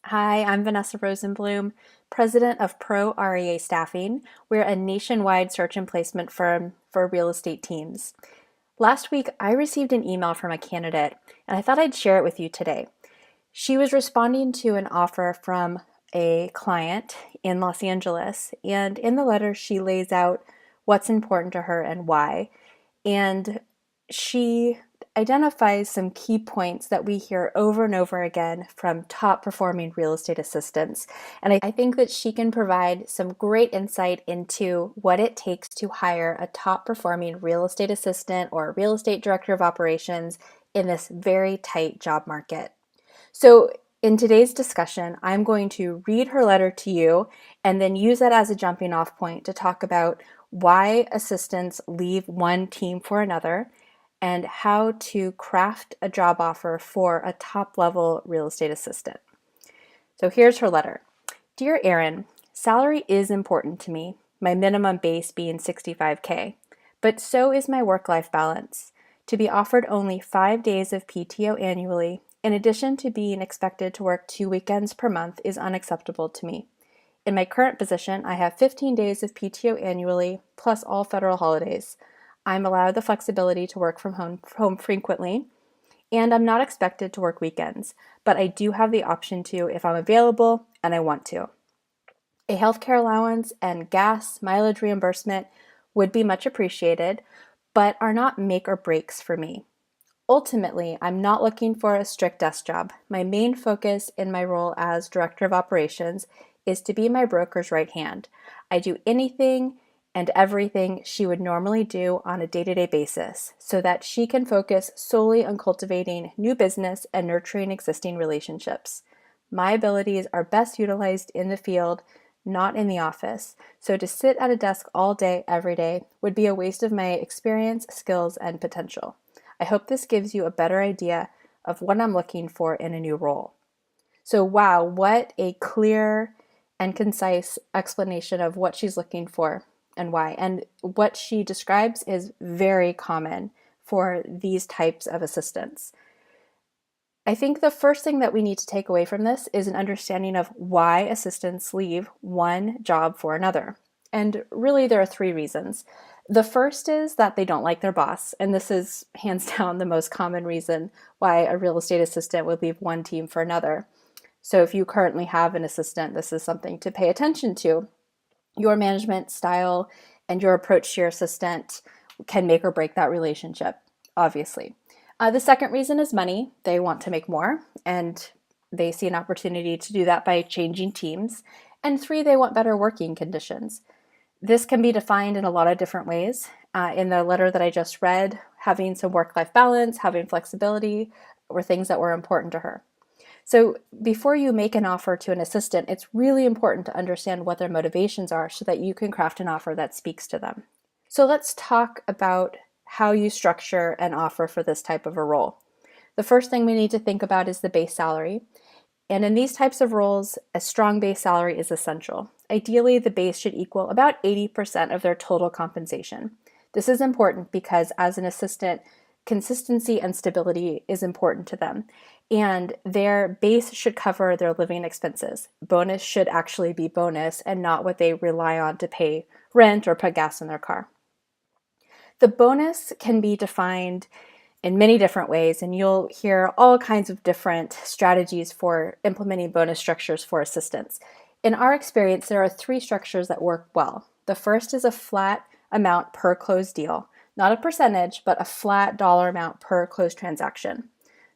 Hi, I'm Vanessa Rosenblum, president of Pro REA Staffing. We're a nationwide search and placement firm for real estate teams. Last week, I received an email from a candidate, and I thought I'd share it with you today. She was responding to an offer from a client in Los Angeles, and in the letter, she lays out what's important to her and why. And she identifies some key points that we hear over and over again from top performing real estate assistants. And I think that she can provide some great insight into what it takes to hire a top performing real estate assistant or real estate director of operations in this very tight job market. So, in today's discussion, I'm going to read her letter to you and then use that as a jumping off point to talk about why assistants leave one team for another and how to craft a job offer for a top level real estate assistant. So, here's her letter. Dear Erin, salary is important to me, my minimum base being 65K, but so is my work life balance. To be offered only 5 days of PTO annually, in addition to being expected to work 2 weekends per month, is unacceptable to me. In my current position, I have 15 days of PTO annually, plus all federal holidays. I'm allowed the flexibility to work from home frequently, and I'm not expected to work weekends, but I do have the option to if I'm available and I want to. A healthcare allowance and gas mileage reimbursement would be much appreciated, but are not make or breaks for me. Ultimately, I'm not looking for a strict desk job. My main focus in my role as director of operations is to be my broker's right hand. I do anything and everything she would normally do on a day-to-day basis so that she can focus solely on cultivating new business and nurturing existing relationships. My abilities are best utilized in the field, not in the office. So to sit at a desk all day, every day, would be a waste of my experience, skills, and potential. I hope this gives you a better idea of what I'm looking for in a new role. So, wow, what a clear and concise explanation of what she's looking for and why. And what she describes is very common for these types of assistants. I think the first thing that we need to take away from this is an understanding of why assistants leave one job for another. And really, there are three reasons. The first is that they don't like their boss, and this is hands down the most common reason why a real estate assistant would leave one team for another. So, if you currently have an assistant, this is something to pay attention to. Your management style and your approach to your assistant can make or break that relationship, obviously. The second reason is money. They want to make more, and they see an opportunity to do that by changing teams. And three, they want better working conditions. This can be defined in a lot of different ways. In the letter that I just read, having some work-life balance, having flexibility, were things that were important to her. So before you make an offer to an assistant, it's really important to understand what their motivations are so that you can craft an offer that speaks to them. So let's talk about how you structure an offer for this type of a role. The first thing we need to think about is the base salary. And in these types of roles, a strong base salary is essential. Ideally, the base should equal about 80% of their total compensation. This is important because as an assistant, consistency and stability is important to them. And their base should cover their living expenses. Bonus should actually be bonus and not what they rely on to pay rent or put gas in their car. The bonus can be defined in many different ways, and you'll hear all kinds of different strategies for implementing bonus structures for assistants. In our experience, there are three structures that work well. The first is a flat amount per closed deal, not a percentage, but a flat dollar amount per closed transaction.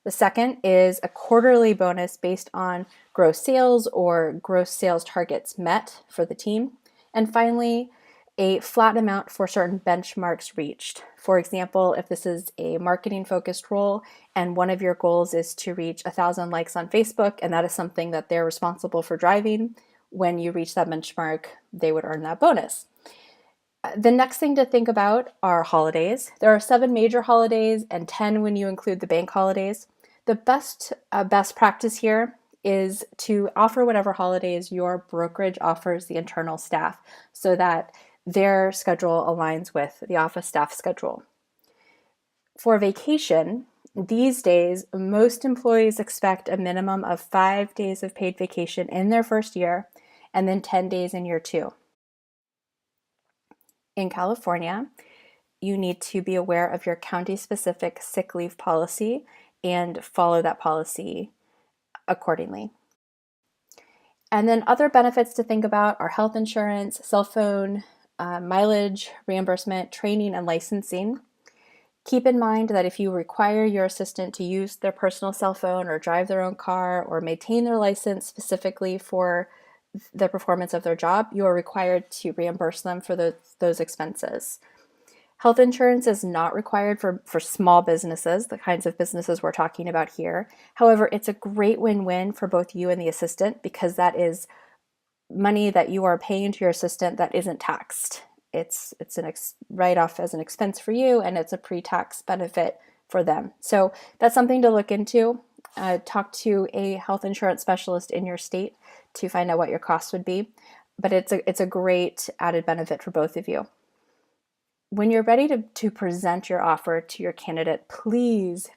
The second is a quarterly bonus based on gross sales or gross sales targets met for the team. And finally, a flat amount for certain benchmarks reached. For example, if this is a marketing focused role and one of your goals is to reach 1,000 likes on Facebook, and that is something that they're responsible for driving, when you reach that benchmark, they would earn that bonus. The next thing to think about are holidays. There are 7 major holidays and 10 when you include the bank holidays. The best practice here is to offer whatever holidays your brokerage offers the internal staff so that their schedule aligns with the office staff schedule. For vacation, These days, most employees expect a minimum of 5 days of paid vacation in their first year and then 10 days in year 2. In California, you need to be aware of your county-specific sick leave policy and follow that policy accordingly. And then other benefits to think about are health insurance, cell phone, mileage, reimbursement, training, and licensing. Keep in mind that if you require your assistant to use their personal cell phone or drive their own car or maintain their license specifically for the performance of their job, you are required to reimburse them for those expenses. Health insurance is not required for small businesses, the kinds of businesses we're talking about here. However, it's a great win-win for both you and the assistant because that is money that you are paying to your assistant that isn't taxed. It's an write-off as an expense for you, and it's a pre-tax benefit for them. So that's something to look into. Talk to a health insurance specialist in your state to find out what your costs would be. But it's a great added benefit for both of you. When you're ready to present your offer to your candidate, please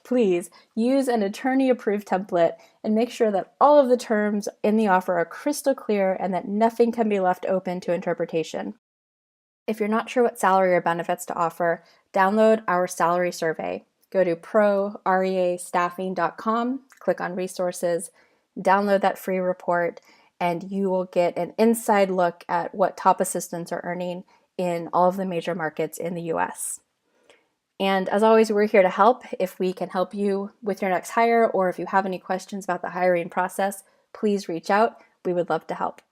use an attorney-approved template and make sure that all of the terms in the offer are crystal clear and that nothing can be left open to interpretation. If you're not sure what salary or benefits to offer, download our salary survey. Go to proreastaffing.com, click on resources, download that free report, and you will get an inside look at what top assistants are earning in all of the major markets in the US. And as always, we're here to help. If we can help you with your next hire, or if you have any questions about the hiring process, please reach out. We would love to help.